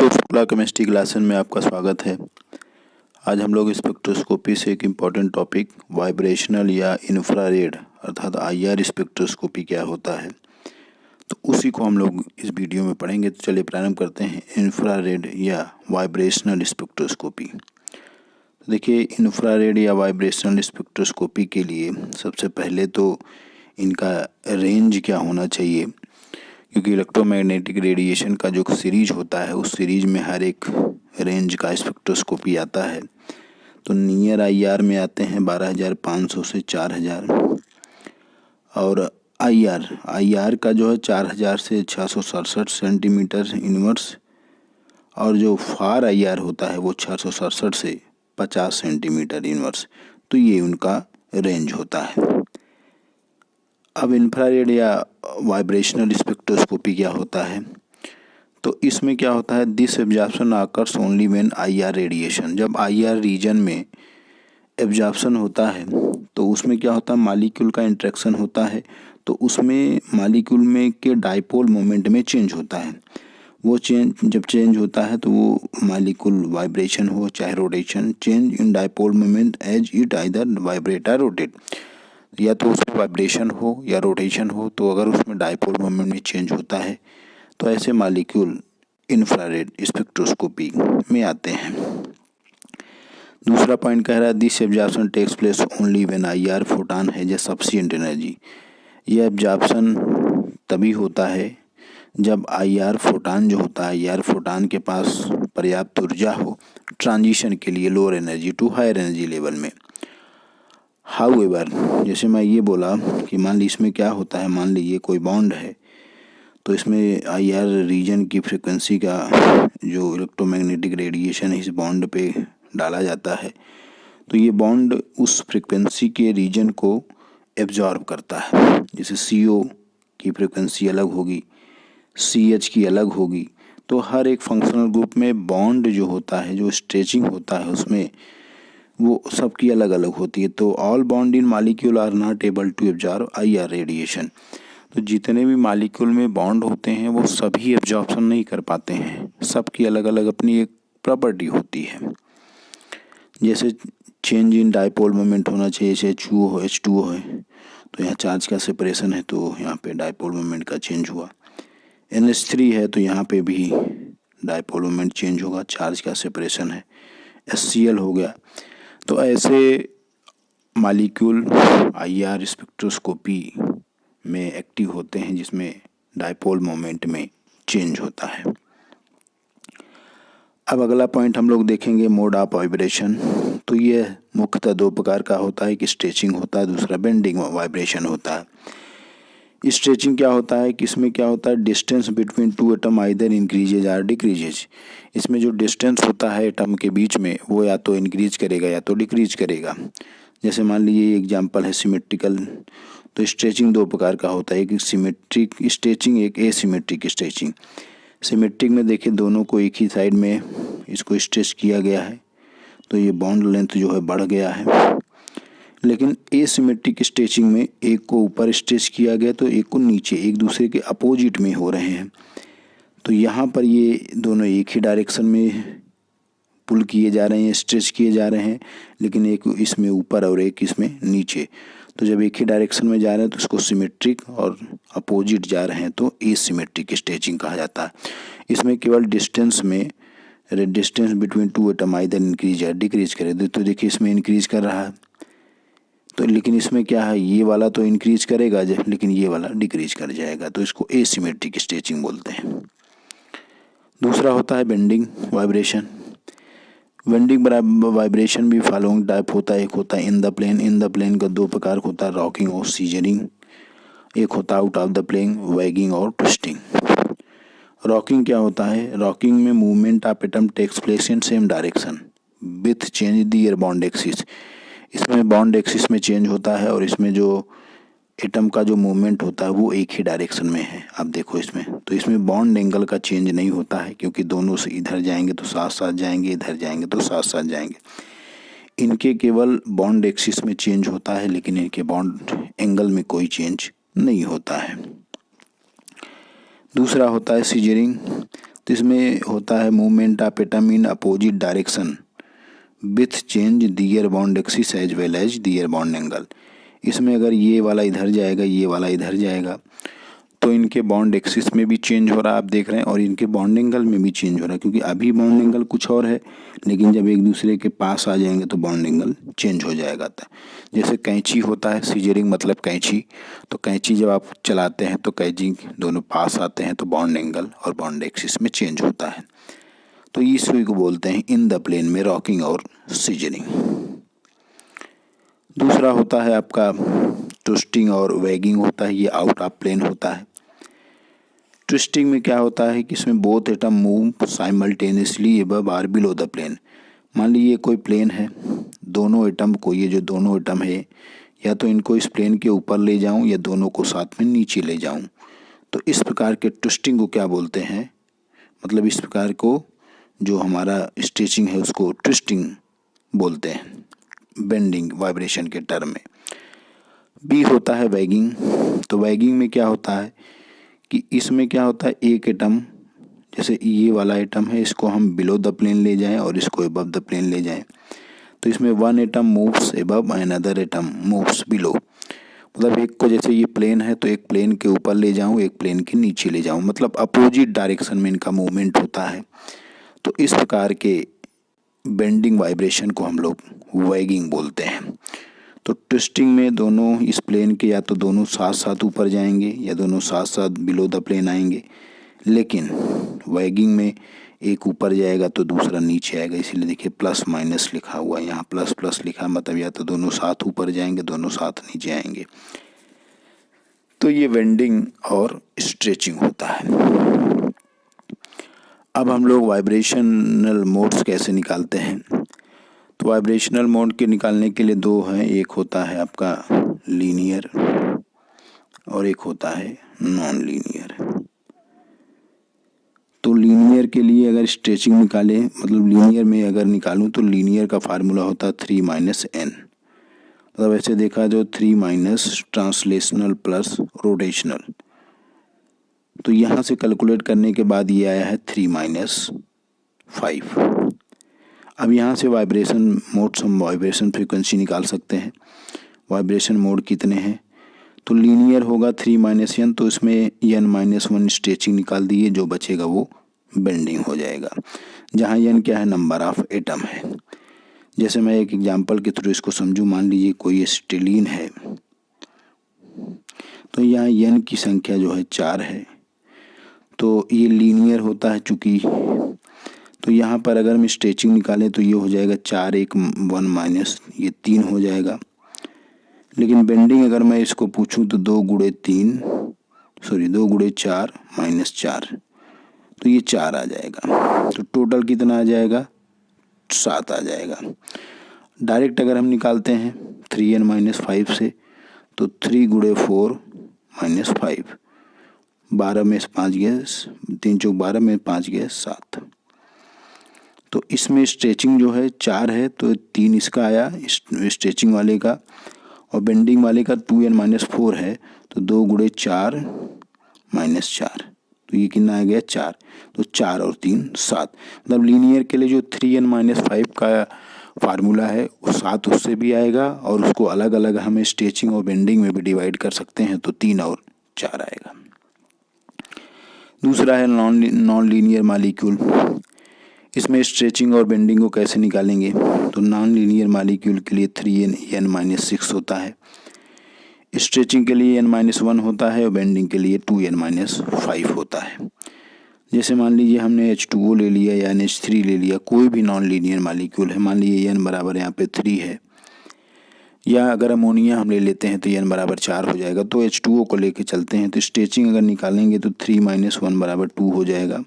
Shukla chemistry classes में आपका स्वागत है। आज हम लोग स्पेक्ट्रोस्कोपी से एक इम्पॉर्टेंट टॉपिक वाइब्रेशनल या इंफ्रारेड अर्थात आईआर स्पेक्ट्रोस्कोपी क्या होता है, तो उसी को हम लोग इस वीडियो में पढ़ेंगे। तो चलिए प्रारंभ करते हैं इंफ्रारेड या वाइब्रेशनल स्पेक्ट्रोस्कोपी। तो देखिए, इंफ्रारेड या वाइब्रेशनल स्पेक्ट्रोस्कोपी के लिए सबसे पहले तो इनका रेंज क्या होना चाहिए, क्योंकि इलेक्ट्रोमैग्नेटिक रेडिएशन का जो सीरीज होता है उस सीरीज में हर एक रेंज का स्पेक्ट्रोस्कोपी आता है। तो नियर आईआर में आते हैं 12,500 से 4,000, और आईआर का जो है 4,000 से 667 सेंटीमीटर इनवर्स, और जो फार आईआर होता है वो 667 से 50 सेंटीमीटर इनवर्स। तो ये उनका रेंज होता है। अब इंफ्रारेड या वाइब्रेशनल स्पेक्ट्रोस्कोपी क्या होता है, तो इसमें क्या होता है, this absorption occurs only when IR radiation. जब आईआर रीजन में एब्जॉर्प्शन होता है तो उसमें क्या होता है, मॉलिक्यूल का इंटरेक्शन होता है, तो उसमें मॉलिक्यूल में के डाइपोल मोमेंट में चेंज होता है। वो जब चेंज होता है तो वो मॉलिक्यूल वाइब्रेशन हो चाहे rotation, change in dipole moment as it either vibrate और रोटेट, या तो उसमें वाइब्रेशन हो या रोटेशन हो। तो अगर उसमें डाइपोल मोमेंट में चेंज होता है तो ऐसे मॉलिक्यूल इंफ्रारेड स्पेक्ट्रोस्कोपी में आते हैं। दूसरा पॉइंट कह रहा है this absorption takes place only when IR photon है जस्ट सफिशिएंट एनर्जी। यह एब्जॉर्प्शन तभी होता है जब आईआर फोटॉन जो होता है, आईआर फोटॉन के पास पर्याप्त ऊर्जा हो ट्रांजिशन के लिए lower energy to higher energy level में। हाउएवर, जैसे मैं ये बोला कि मान ली इसमें क्या होता है, मान लीजिए कोई बॉन्ड है, तो इसमें आईआर रीजन की फ्रिक्वेंसी का जो इलेक्ट्रोमैग्नेटिक रेडिएशन इस बॉन्ड पे डाला जाता है, तो ये बॉन्ड उस फ्रिक्वेंसी के रीजन को एब्जॉर्ब करता है। जैसे CO की फ्रिक्वेंसी अलग होगी, CH की अलग होगी, तो हर एक फंक्शनल ग्रुप में बॉन्ड जो होता है, जो स्ट्रेचिंग होता है, उसमें वो सबकी अलग अलग होती है। तो all bond in molecule are not able to absorb IR radiation. तो जितने भी मॉलिक्यूल में बॉन्ड होते हैं वो सभी एब्जॉर्प्शन नहीं कर पाते हैं, सबकी अलग अलग अपनी एक प्रॉपर्टी होती है। जैसे चेंज इन डाइपोल मोमेंट होना चाहिए, जैसे H2O है तो यहाँ चार्ज का सेपरेशन है तो यहाँ पे डाइपोल मोमेंट का चेंज हुआ। NH3 है तो यहाँ पे भी डाइपोल मोमेंट चेंज होगा, चार्ज का सेपरेशन है। HCl हो गया। तो ऐसे मॉलिक्यूल आईआर स्पेक्ट्रोस्कोपी में एक्टिव होते हैं जिसमें डाइपोल मोमेंट में चेंज होता है। अब अगला पॉइंट हम लोग देखेंगे मोड ऑफ वाइब्रेशन। तो ये मुख्यतः दो प्रकार का होता है, कि स्ट्रेचिंग होता है, दूसरा बेंडिंग वाइब्रेशन होता है। स्ट्रेचिंग क्या होता है कि इसमें क्या होता है, distance between two atom either increases और डिक्रीजेज। इसमें जो डिस्टेंस होता है एटम के बीच में वो या तो इंक्रीज करेगा या तो डिक्रीज करेगा। जैसे मान लीजिए एग्जांपल है सिमेट्रिकल। तो स्ट्रेचिंग दो प्रकार का होता है, एक सिमेट्रिक स्ट्रेचिंग, एक एसिमेट्रिक स्ट्रेचिंग। सिमेट्रिक में देखिए दोनों को एक ही साइड में इसको स्ट्रेच किया गया है तो ये बॉन्ड लेंथ जो है बढ़ गया है। लेकिन एसिमेट्रिक स्ट्रेचिंग में एक को ऊपर स्ट्रेच किया गया तो एक को नीचे, एक दूसरे के अपोजिट में हो रहे हैं। तो यहाँ पर ये दोनों एक ही डायरेक्शन में पुल किए जा रहे हैं, स्ट्रेच किए जा रहे हैं, लेकिन एक इसमें ऊपर और एक इसमें नीचे। तो जब एक ही डायरेक्शन में जा रहे हैं तो इसको सिमेट्रिक, और अपोजिट जा रहे हैं तो एसिमेट्रिक स्ट्रेचिंग कहा जाता है। इसमें केवल distance between two atom either increase या डिक्रीज करे। तो देखिए इसमें इंक्रीज कर रहा है, तो लेकिन इसमें क्या है, ये वाला तो इंक्रीज करेगा लेकिन ये वाला डिक्रीज कर जाएगा, तो इसको एसिमेट्रिक स्ट्रेचिंग बोलते हैं। दूसरा होता है बेंडिंग वाइब्रेशन। बेंडिंग वाइब्रेशन भी फॉलोइंग टाइप होता है। एक होता है इन द प्लेन का दो प्रकार होता है, रॉकिंग और सीजरिंग। एक होता है out of the plane, wagging और ट्विस्टिंग। रॉकिंग क्या होता है, रॉकिंग में movement of atom takes place in same direction with change their bond axis. इसमें बॉन्ड एक्सिस में चेंज होता है और इसमें जो एटम का जो मूवमेंट होता है वो एक ही डायरेक्शन में है। आप देखो इसमें, तो इसमें बॉन्ड एंगल का चेंज नहीं होता है, क्योंकि दोनों से इधर जाएंगे तो साथ साथ जाएंगे, इधर जाएंगे तो साथ साथ जाएंगे। इनके केवल बॉन्ड एक्सिस में चेंज होता है, लेकिन इनके बॉन्ड एंगल में कोई चेंज नहीं होता है। दूसरा होता है सीजरिंग। तो इसमें होता है movement of atom in opposite direction with change their bond axis as well as their bond angle. इसमें अगर ये वाला इधर जाएगा, ये वाला इधर जाएगा, तो इनके बॉन्ड एक्सिस में भी चेंज हो रहा है, आप देख रहे हैं, और इनके बॉन्ड एंगल में भी चेंज हो रहा है, क्योंकि अभी बॉन्ड एंगल कुछ और है, लेकिन जब एक दूसरे के पास आ जाएंगे तो बॉन्ड एंगल चेंज हो जाएगा। जैसे कैंची होता है, सीजरिंग मतलब कैंची, तो कैंची जब आप चलाते हैं तो कैंची दोनों पास आते हैं तो बॉन्ड एंगल और बॉन्ड एक्सिस में चेंज होता है। तो इसी को बोलते हैं इन द प्लेन में रॉकिंग और सीजरिंग। दूसरा होता है आपका ट्विस्टिंग और वैगिंग होता है, ये आउट ऑफ प्लेन होता है। ट्विस्टिंग में क्या होता है कि इसमें both atom move simultaneously above और बिलो द प्लेन। मान लीजिए कोई प्लेन है, दोनों एटम को, ये जो दोनों एटम है, या तो इनको इस प्लेन के ऊपर ले जाऊं या दोनों को साथ में नीचे ले जाऊं, तो इस प्रकार के ट्विस्टिंग को क्या बोलते हैं, मतलब इस प्रकार को जो हमारा स्ट्रेचिंग है उसको ट्विस्टिंग बोलते हैं, बेंडिंग वाइब्रेशन के टर्म में। बी होता है वैगिंग। तो वैगिंग में क्या होता है कि इसमें क्या होता है, एक एटम, जैसे ये वाला एटम है, इसको हम बिलो द प्लेन ले जाएं और इसको अबव द प्लेन ले जाएं, तो इसमें one atom moves above and other atom moves below. मतलब एक को, जैसे ये प्लेन है तो एक प्लेन के ऊपर ले जाऊं, एक प्लेन के नीचे ले जाऊं, मतलब अपोजिट डायरेक्शन में इनका मूवमेंट होता है। तो इस प्रकार के बेंडिंग वाइब्रेशन को हम लोग वैगिंग बोलते हैं। तो ट्विस्टिंग में दोनों इस प्लेन के या तो दोनों साथ साथ ऊपर जाएंगे या दोनों साथ साथ बिलो द प्लेन आएंगे, लेकिन वैगिंग में एक ऊपर जाएगा तो दूसरा नीचे आएगा। इसीलिए देखिए प्लस माइनस लिखा हुआ है, यहाँ प्लस प्लस लिखा, मतलब या तो दोनों साथ ऊपर जाएंगे, दोनों साथ नीचे आएंगे। तो ये बेंडिंग और स्ट्रेचिंग होता है। अब हम लोग वाइब्रेशनल मोड्स कैसे निकालते हैं। तो वाइब्रेशनल मोड के निकालने के लिए दो हैं, एक होता है आपका लीनियर और एक होता है नॉन लीनियर। तो लीनियर के लिए अगर स्ट्रेचिंग निकाले, मतलब लीनियर में अगर निकालूं तो लीनियर का फार्मूला होता है 3 माइनस एन। मतलब ऐसे देखा जो 3 माइनस ट्रांसलेशनल प्लस रोटेशनल, तो यहाँ से कैलकुलेट करने के बाद ये आया है 3 माइनस 5। अब यहाँ से वाइब्रेशन मोड्स, हम वाइब्रेशन फ्रीक्वेंसी निकाल सकते हैं। वाइब्रेशन मोड कितने हैं, तो लीनियर होगा 3 माइनस एन, तो इसमें एन माइनस 1 स्ट्रेचिंग निकाल दिए, जो बचेगा वो बेंडिंग हो जाएगा, जहाँ एन क्या है, नंबर ऑफ एटम है। जैसे मैं एक एग्जांपल के थ्रू इसको समझूं, मान लीजिए कोई एसिटिलीन है, तो यहाँ एन की संख्या जो है 4 है, तो ये लीनियर होता है चूँकि, तो यहाँ पर अगर हम स्ट्रेचिंग निकालें तो ये हो जाएगा 4 1 1 माइनस, ये 3 हो जाएगा। लेकिन बेंडिंग अगर मैं इसको पूछूं तो 2 गुणे 4 माइनस 4, तो ये 4 आ जाएगा। तो टोटल कितना आ जाएगा, 7 आ जाएगा। डायरेक्ट अगर हम निकालते हैं 3n माइनस 5 से, तो 3 गुणे 4 माइनस 5, 12 में 5 गए 3 चौक 12 में 5 गए 7। तो इसमें स्ट्रेचिंग जो है 4 है, तो 3 इसका आया स्ट्रेचिंग वाले का, और बेंडिंग वाले का 2n माइनस 4 है, तो 2 गुणे 4 माइनस 4, तो ये कितना आ गया 4। तो 4 और 3 7। मतलब लीनियर के लिए जो 3n माइनस 5 का फार्मूला है वो 7 उससे भी आएगा, और उसको अलग अलग हमें स्ट्रेचिंग और बेंडिंग में भी डिवाइड कर सकते हैं, तो 3 और 4 आएगा। दूसरा है नॉन लीनियर मॉलिक्यूल। इसमें स्ट्रेचिंग और बेंडिंग को कैसे निकालेंगे, तो नॉन लीनियर मॉलिक्यूल के लिए 3n माइनस 6 होता है, स्ट्रेचिंग के लिए n माइनस 1 होता है, और बेंडिंग के लिए 2n माइनस 5 होता है। जैसे मान लीजिए हमने H2O ले लिया या NH3 ले लिया, कोई भी नॉन लीनियर मॉलिक्यूल है, मान लीजिए n बराबर यहाँ पे 3 है, या अगर अमोनिया हम ले लेते हैं तो n बराबर 4 हो जाएगा। तो H2O को लेके चलते हैं, तो स्ट्रेचिंग अगर निकालेंगे तो 3 माइनस 1 बराबर 2 हो जाएगा,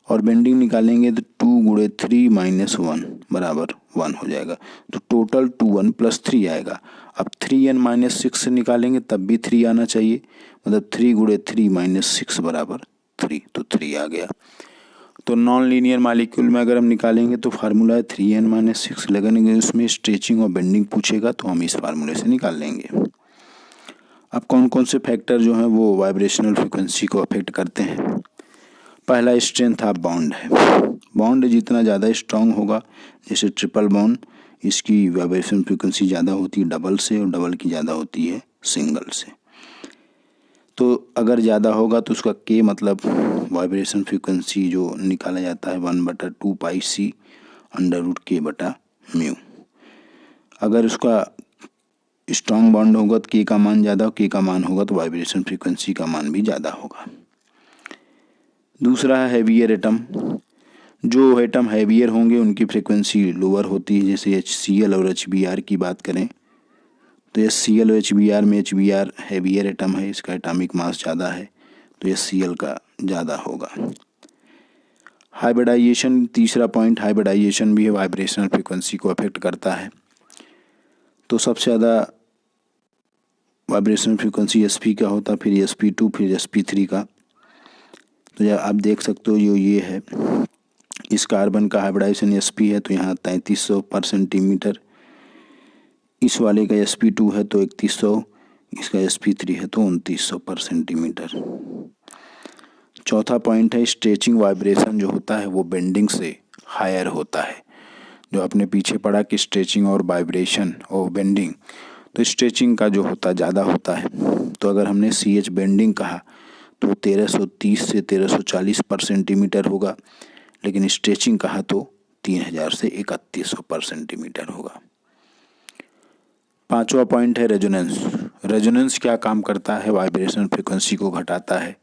और बेंडिंग निकालेंगे तो 2 गुणे 3 माइनस 1 बराबर 1 हो जाएगा। तो टोटल 2n प्लस 3 आएगा। अब 3n माइनस 6 से निकालेंगे तब भी 3 आना चाहिए, मतलब 3 गुणे 3 माइनस 6 बराबर 3, तो 3 आ गया। तो नॉन लीनियर मॉलिक्यूल में अगर हम निकालेंगे तो फार्मूला है 3n माइनस 6, लगेंगे उसमें स्ट्रेचिंग और बेंडिंग पूछेगा तो हम इस फार्मूले से निकाल लेंगे। अब कौन कौन से फैक्टर जो हैं वो वाइब्रेशनल फ्रिक्वेंसी को अफेक्ट करते हैं। पहला स्ट्रेंथ ऑफ बॉन्ड है। बॉन्ड जितना ज़्यादा स्ट्रांग होगा, जैसे ट्रिपल बॉन्ड, इसकी वाइब्रेशन फ्रीक्वेंसी ज़्यादा होती है डबल से, और डबल की ज़्यादा होती है सिंगल से। तो अगर ज़्यादा होगा तो उसका के मतलब वाइब्रेशन फ्रीक्वेंसी जो निकाला जाता है 1/2 पाई सी √k/μ। अगर उसका स्ट्रांग बॉन्ड होगा तो के का मान ज़्यादा, के का मान होगा तो वाइब्रेशन फ्रीक्वेंसी का मान भी ज़्यादा होगा। दूसरा है हैवियर एटम। जो एटम हैवियर होंगे उनकी फ्रीक्वेंसी लोअर होती है। जैसे HCl और HBr की बात करें तो HCl और HBr में HBr हैवियर एटम है, इसका एटॉमिक मास ज़्यादा है, तो HCl का ज़्यादा होगा। हाइब्रिडाइजेशन, तीसरा पॉइंट, हाइब्रिडाइजेशन भी है, वाइब्रेशनल फ्रीक्वेंसी को अफेक्ट करता है। तो सबसे ज़्यादा वाइब्रेशनल फ्रीक्वेंसी SP का होता है, फिर SP2, फिर SP3 का। तो जब आप देख सकते हो ये है, इस कार्बन का हाइब्रिडाइजेशन SP है तो यहाँ 3300/सेंटीमीटर, इस वाले का SP2 है तो 3100, इसका SP3 है तो 2900/सेंटीमीटर। चौथा पॉइंट है स्ट्रेचिंग वाइब्रेशन जो होता है वो बेंडिंग से हायर होता है। जो आपने पीछे पढ़ा कि स्ट्रेचिंग और वाइब्रेशन और बेंडिंग, तो स्ट्रेचिंग का जो होता ज़्यादा होता है। तो अगर हमने CH बेंडिंग कहा तो 1330 से 1340/सेंटीमीटर होगा, लेकिन स्ट्रेचिंग कहा तो 3000 से 3100/सेंटीमीटर होगा। पांचवा पॉइंट है रेजोनेंस। रेजोनेंस क्या काम करता है? वाइब्रेशन फ्रीक्वेंसी को घटाता है,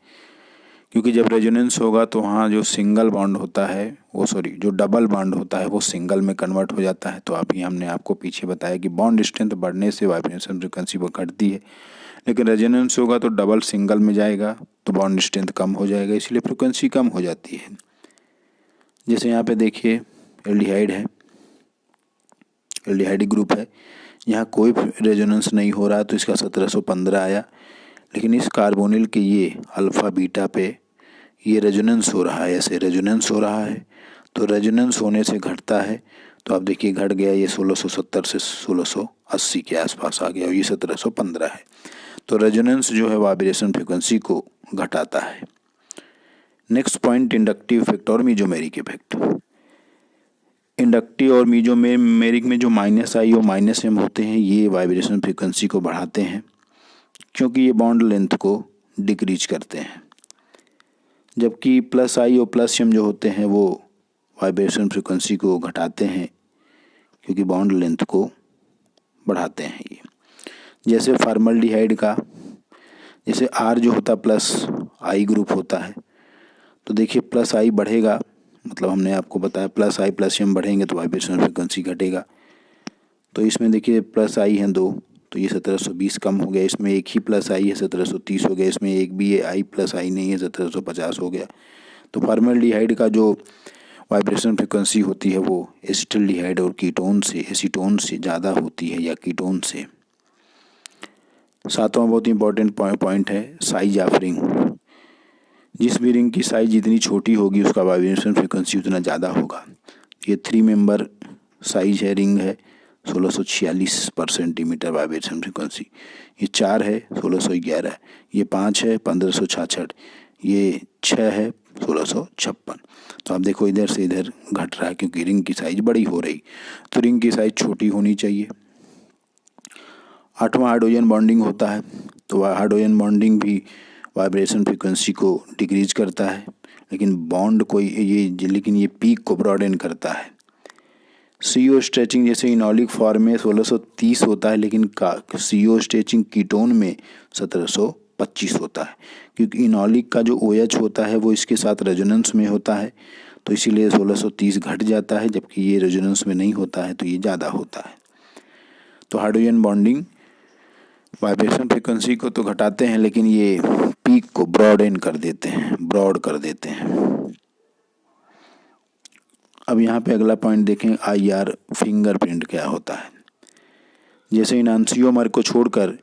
क्योंकि जब रेजोनेंस होगा तो वहाँ जो सिंगल बॉन्ड होता है जो डबल बॉन्ड होता है वो सिंगल में कन्वर्ट हो जाता है। तो अभी हमने आपको पीछे बताया कि बॉन्ड स्ट्रेंथ बढ़ने से वाइब्रेशन फ्रीक्वेंसी वो घटती है, लेकिन रेजोनेंस होगा तो डबल सिंगल में जाएगा तो बॉन्ड स्ट्रेंथ कम हो जाएगा, इसलिए फ्रीक्वेंसी कम हो जाती है। जैसे यहाँ पे देखिए एल्डिहाइड है, एल्डिहाइड ग्रुप है, यहाँ कोई रेजोनेंस नहीं हो रहा तो इसका 1715 आया, लेकिन इस कार्बोनिल के ये अल्फ़ा बीटा पे ये रेजोनेंस हो रहा है, ऐसे रेजोनेंस हो रहा है, तो रेजोनेंस होने से घटता है। तो आप देखिए घट गया, ये 1670 से 1680 के आसपास आ गया और ये 1715 है। तो रेजोनेंस जो है वाइब्रेशन फ्रीक्वेंसी को घटाता है। नेक्स्ट पॉइंट, इंडक्टिव इफेक्ट और मीजोमेरिक इफेक्ट। इंडक्टिव और मीजोमेरिक में जो -I और -M होते हैं ये वाइब्रेशन फ्रीक्वेंसी को बढ़ाते हैं, क्योंकि ये बॉन्ड लेंथ को डिक्रीज करते हैं, जबकि +I और +M जो होते हैं वो वाइब्रेशन फ्रीक्वेंसी को घटाते हैं, क्योंकि बॉन्ड लेंथ को बढ़ाते हैं ये। जैसे फॉर्मल्डिहाइड का, जैसे R जो होता +I ग्रुप होता है, तो देखिए +I बढ़ेगा, मतलब हमने आपको बताया +I +M बढ़ेंगे तो वाइब्रेशन फ्रीक्वेंसी घटेगा। तो इसमें देखिए +I हैं 2, तो ये 1720 कम हो गया, इसमें एक ही +I है 1730 हो गया, इसमें एक भी है I +I नहीं है 1750 हो गया। तो फॉर्मल्डिहाइड का जो वाइब्रेशन फ्रीक्वेंसी होती है वो एसिटिल्डिहाइड और एसीटोन से ज़्यादा होती है, या कीटोन से। सातवां बहुत इंपॉर्टेंट पॉइंट है साइज ऑफ रिंग। जिस भी रिंग की साइज जितनी छोटी होगी उसका वाइब्रेशन फ्रीक्वेंसी उतना ज़्यादा होगा। ये 3 मेंबर साइज है, रिंग है 1646/सेंटीमीटर वाइब्रेशन फ्रीक्वेंसी। ये 4 है 1611, ये 5 है 1566, ये 6 है 1656। तो आप देखो इधर से इधर घट रहा है, क्योंकि रिंग की साइज बड़ी हो रही, तो रिंग की साइज छोटी होनी चाहिए। 8वां हाइड्रोजन बॉन्डिंग होता है, तो हाइड्रोजन बॉन्डिंग भी वाइब्रेशन फ्रीक्वेंसी को डिक्रीज करता है, लेकिन ये पीक को ब्रॉडेन करता है। CO स्ट्रेचिंग, जैसे इनॉलिक फॉर्म में 1630 होता है, लेकिन CO स्ट्रेचिंग कीटोन में 1725 होता है, क्योंकि इनॉलिक का जो OH होता है वो इसके साथ रेजोनेंस में होता है, तो इसीलिए 1630 घट जाता है, जबकि ये रेजोनेंस में नहीं होता है तो ये ज़्यादा होता है। तो हाइड्रोजन बॉन्डिंग वाइब्रेशन फ्रीक्वेंसी को तो घटाते हैं, लेकिन ये पीक को ब्रॉड कर देते हैं। अब यहाँ पे अगला पॉइंट देखें, IR फिंगरप्रिंट क्या होता है। जैसे इनांसियोमर को छोड़कर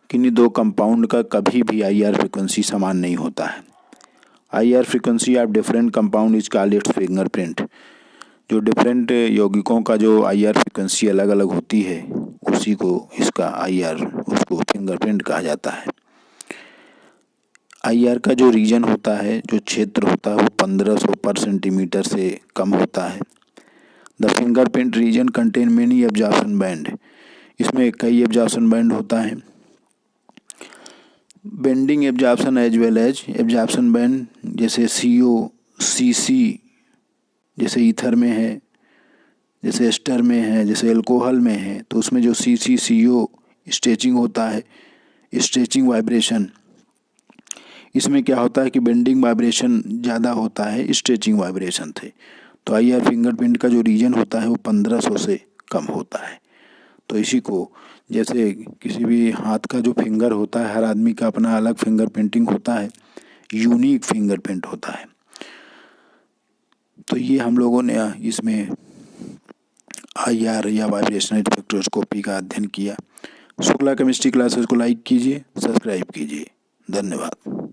किन्हीं 2 कंपाउंड का कभी भी IR फ्रीक्वेंसी समान नहीं होता है। IR frequency of different compound is called its fingerprint. जो डिफरेंट यौगिकों का जो IR फ्रीक्वेंसी अलग अलग होती है उसको फिंगरप्रिंट कहा जाता है। आईआर का जो रीजन होता है, जो क्षेत्र होता है, वो 1500 पर सेंटीमीटर से कम होता है। The fingerprint region contain many absorption band, इसमें कई एब्जॉर्प्शन बैंड होता है। Bending absorption as well as absorption band, जैसे CO, CC जैसे ईथर में है, जैसे एस्टर में है, जैसे अल्कोहल में है, तो उसमें जो CC CO स्ट्रेचिंग होता है, स्ट्रेचिंग वाइब्रेशन, इसमें क्या होता है कि बेंडिंग वाइब्रेशन ज़्यादा होता है, स्ट्रेचिंग वाइब्रेशन थे। तो आईआर फिंगरप्रिंट का जो रीजन होता है वो 1500 से कम होता है। तो इसी को, जैसे किसी भी हाथ का जो फिंगर होता है, हर आदमी का अपना अलग फिंगर प्रिंटिंग होता है, यूनिक फिंगरप्रिंट होता है। तो ये हम लोगों ने इसमें आईआर या वाइब्रेशनल स्पेक्ट्रोस्कोपी का अध्ययन किया। शुक्ला केमिस्ट्री क्लासेस को लाइक कीजिए, सब्सक्राइब कीजिए। धन्यवाद।